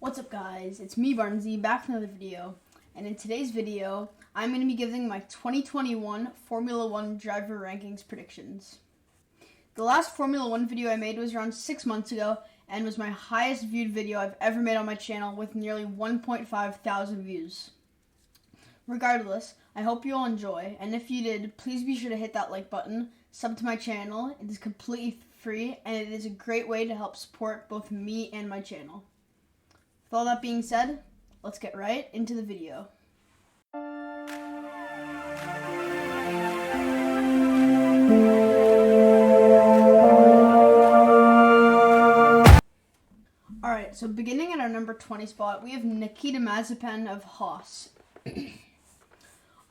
What's up guys, it's me Barnsey back with another video, and in today's video I'm going to be giving my 2021 Formula 1 driver rankings predictions. The last Formula 1 video I made was around 6 months ago and was my highest viewed video I've ever made on my channel with nearly 1.5 thousand views. Regardless, I hope you all enjoy, and if you did, please be sure to hit that like button, sub to my channel. It is completely free and it is a great way to help support both me and my channel. With all that being said, let's get right into the video. Alright, so beginning at our number 20 spot, we have Nikita Mazepin of Haas.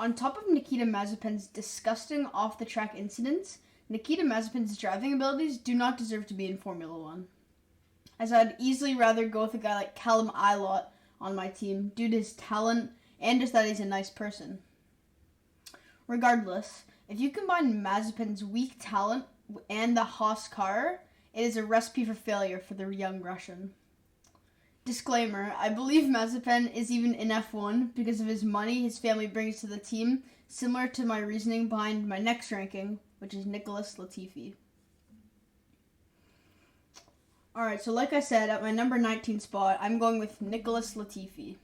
On top of Nikita Mazepin's disgusting off-the-track incidents, Nikita Mazepin's driving abilities do not deserve to be in Formula 1. As I'd easily rather go with a guy like Callum Ilott on my team due to his talent and just that he's a nice person. Regardless, if you combine Mazepin's weak talent and the Haas car, it is a recipe for failure for the young Russian. Disclaimer, I believe Mazepin is even in F1 because of his money his family brings to the team, similar to my reasoning behind my next ranking, which is Nicholas Latifi. Alright, so like I said, at my number 19 spot, I'm going with Nicholas Latifi.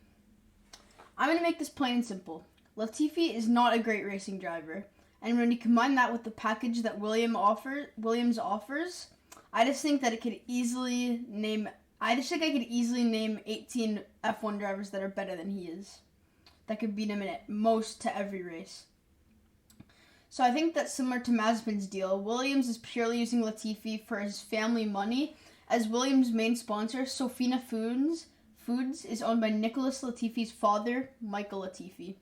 I'm going to make this plain and simple. Latifi is not a great racing driver, and when you combine that with the package that Williams offers, I just think I could easily name 18 F1 drivers that are better than he is. That could beat him in most to every race. So I think that similar to Mazepin's deal, Williams is purely using Latifi for his family money, as Williams' main sponsor, Sofina Foods, is owned by Nicholas Latifi's father, Michael Latifi.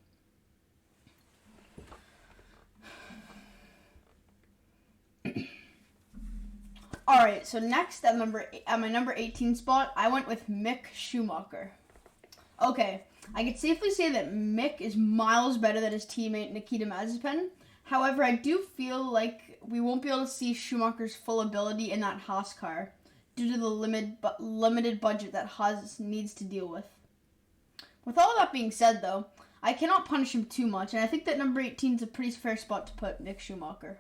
Alright, so next at my number 18 spot, I went with Mick Schumacher. Okay, I could safely say that Mick is miles better than his teammate Nikita Mazepin. However, I do feel like we won't be able to see Schumacher's full ability in that Haas car due to the limited budget that Haas needs to deal with. With all that being said, though, I cannot punish him too much, and I think that number 18 is a pretty fair spot to put Mick Schumacher.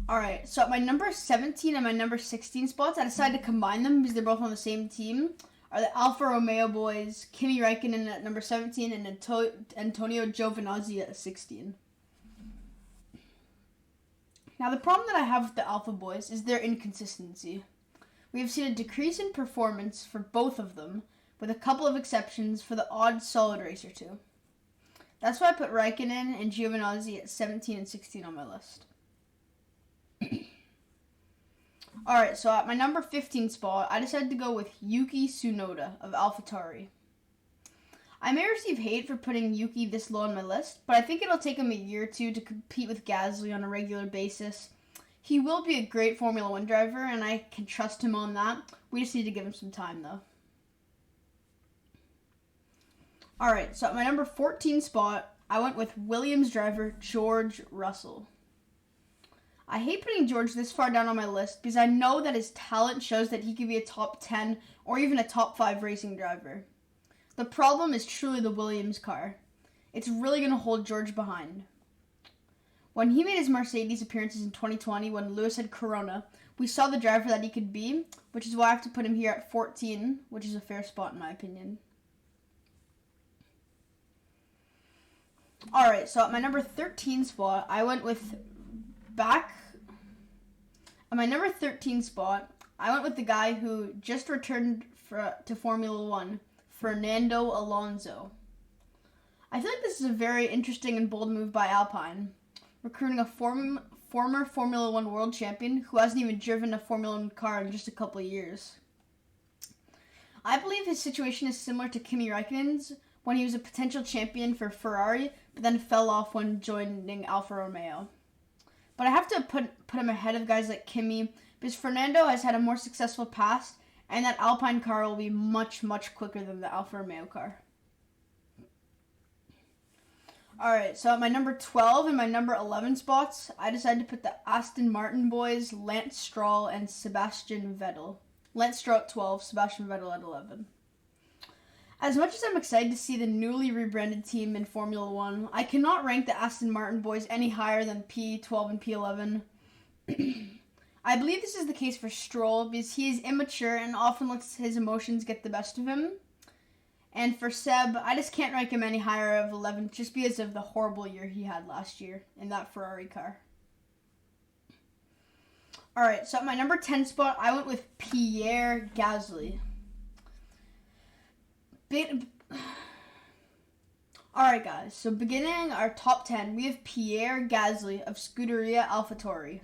Alright, so at my number 17 and my number 16 spots, I decided to combine them because they're both on the same team, are the Alfa Romeo boys, Kimi Räikkönen at number 17 and Antonio Giovinazzi at 16. Now, the problem that I have with the Alpha boys is their inconsistency. We have seen a decrease in performance for both of them, with a couple of exceptions for the odd solid race or two. That's why I put Räikkönen and Giovinazzi at 17 and 16 on my list. Alright, so at my number 15 spot, I decided to go with Yuki Tsunoda of AlphaTauri. I may receive hate for putting Yuki this low on my list, but I think it'll take him a year or two to compete with Gasly on a regular basis. He will be a great Formula 1 driver, and I can trust him on that. We just need to give him some time, though. Alright, so at my number 14 spot, I went with Williams driver George Russell. I hate putting George this far down on my list because I know that his talent shows that he could be a top 10 or even a top 5 racing driver. The problem is truly the Williams car. It's really going to hold George behind. When he made his Mercedes appearances in 2020 when Lewis had Corona, we saw the driver that he could be, which is why I have to put him here at 14, which is a fair spot in my opinion. Alright, so at my number 13 spot, I went with the guy who just returned to Formula 1, Fernando Alonso. I feel like this is a very interesting and bold move by Alpine, recruiting a former Formula 1 world champion who hasn't even driven a Formula 1 car in just a couple of years. I believe his situation is similar to Kimi Räikkönen's when he was a potential champion for Ferrari, but then fell off when joining Alfa Romeo. But I have to put him ahead of guys like Kimi because Fernando has had a more successful past, and that Alpine car will be much, much quicker than the Alfa Romeo car. Alright, so at my number 12 and my number 11 spots, I decided to put the Aston Martin boys, Lance Stroll and Sebastian Vettel. Lance Stroll at 12, Sebastian Vettel at 11. As much as I'm excited to see the newly rebranded team in Formula 1, I cannot rank the Aston Martin boys any higher than P12 and P11. I believe this is the case for Stroll because he is immature and often lets his emotions get the best of him. And for Seb, I just can't rank him any higher of 11 just because of the horrible year he had last year in that Ferrari car. Alright, so at my number 10 spot, I went with Pierre Gasly. Alright guys, so beginning our top 10, we have Pierre Gasly of Scuderia AlphaTauri.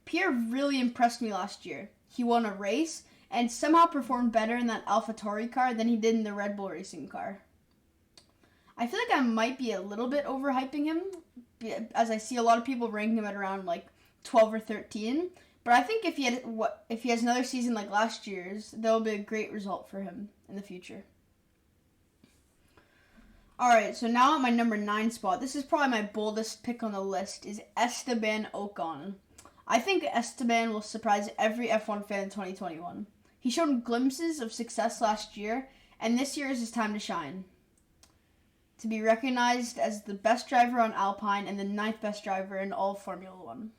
Pierre really impressed me last year. He won a race and somehow performed better in that AlphaTauri car than he did in the Red Bull Racing car. I feel like I might be a little bit overhyping him, as I see a lot of people ranking him at around like 12 or 13. But I think if he has another season like last year's, that'll be a great result for him in the future. Alright, so now at my number 9 spot, this is probably my boldest pick on the list, is Esteban Ocon. I think Esteban will surprise every F1 fan in 2021. He showed glimpses of success last year, and this year is his time to shine. To be recognized as the best driver on Alpine and the 9th best driver in all Formula 1.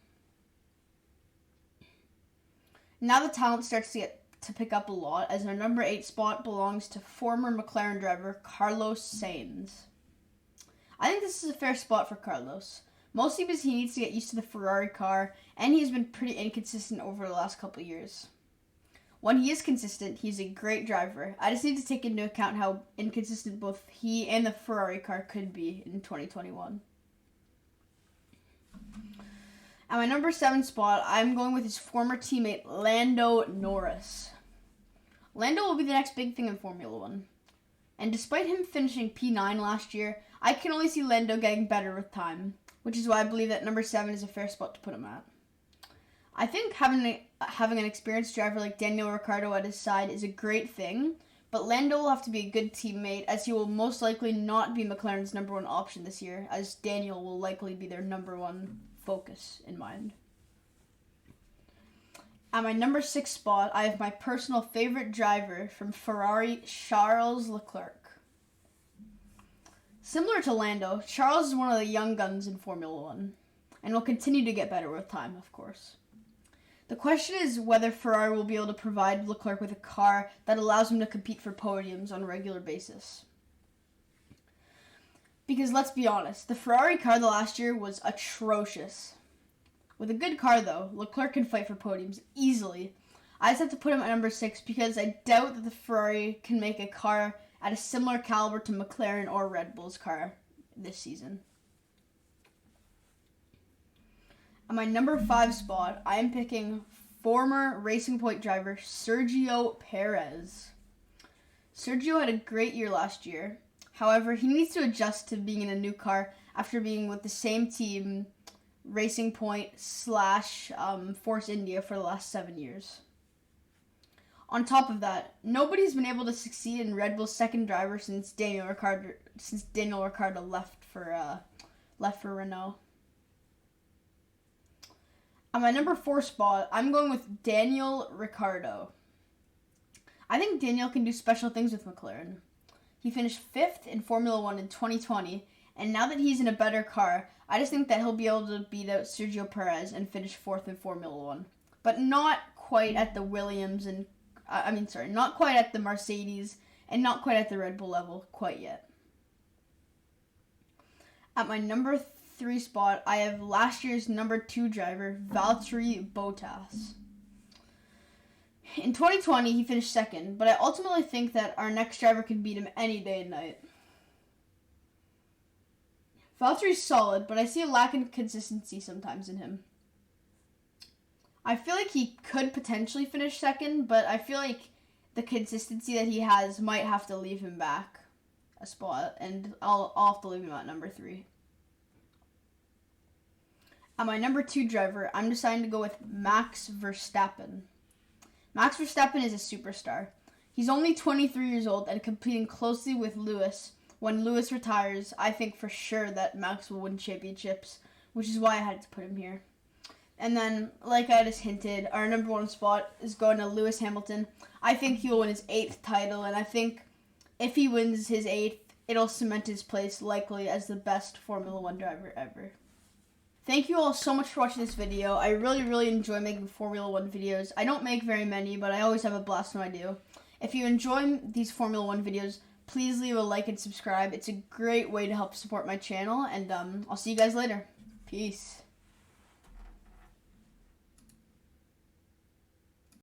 Now the talent starts to pick up a lot, as our number 8 spot belongs to former McLaren driver Carlos Sainz. I think this is a fair spot for Carlos, mostly because he needs to get used to the Ferrari car, and he's been pretty inconsistent over the last couple of years. When he is consistent, he's a great driver. I just need to take into account how inconsistent both he and the Ferrari car could be in 2021. At my number 7 spot, I'm going with his former teammate, Lando Norris. Lando will be the next big thing in Formula 1. And despite him finishing P9 last year, I can only see Lando getting better with time, which is why I believe that number 7 is a fair spot to put him at. I think having an experienced driver like Daniel Ricciardo at his side is a great thing, but Lando will have to be a good teammate, as he will most likely not be McLaren's number 1 option this year, as Daniel will likely be their number 1 focus in mind. At my number 6 spot, I have my personal favorite driver from Ferrari, Charles Leclerc. Similar to Lando, Charles is one of the young guns in Formula 1, and will continue to get better with time, of course. The question is whether Ferrari will be able to provide Leclerc with a car that allows him to compete for podiums on a regular basis. Because let's be honest, the Ferrari car the last year was atrocious. With a good car though, Leclerc can fight for podiums easily. I just have to put him at number 6 because I doubt that the Ferrari can make a car at a similar caliber to McLaren or Red Bull's car this season. At my number 5 spot, I am picking former Racing Point driver Sergio Perez. Sergio had a great year last year. However, he needs to adjust to being in a new car after being with the same team, Racing Point / Force India, for the last 7 years. On top of that, nobody's been able to succeed in Red Bull's second driver since Daniel Ricciardo left for Renault. At my number 4 spot, I'm going with Daniel Ricciardo. I think Daniel can do special things with McLaren. He finished 5th in Formula 1 in 2020, and now that he's in a better car, I just think that he'll be able to beat out Sergio Perez and finish 4th in Formula 1. But not quite at the not quite at the Mercedes, and not quite at the Red Bull level quite yet. At my number 3 spot, I have last year's number 2 driver, Valtteri Bottas. In 2020, he finished 2nd, but I ultimately think that our next driver can beat him any day and night. Valtteri's solid, but I see a lack of consistency sometimes in him. I feel like he could potentially finish 2nd, but I feel like the consistency that he has might have to leave him back a spot, and I'll have to leave him at number 3. At my number 2 driver, I'm deciding to go with Max Verstappen. Max Verstappen is a superstar. He's only 23 years old and competing closely with Lewis when Lewis retires, I think for sure that Max will win championships, which is why I had to put him here. And then, like I just hinted, our number 1 spot is going to Lewis Hamilton. I think he will win his 8th title, and I think if he wins his 8th, it'll cement his place likely as the best Formula 1 driver ever. Thank you all so much for watching this video. I really enjoy making Formula 1 videos. I don't make very many, but I always have a blast when I do. If you enjoy these Formula 1 videos, please leave a like and subscribe. It's a great way to help support my channel, and I'll see you guys later. Peace.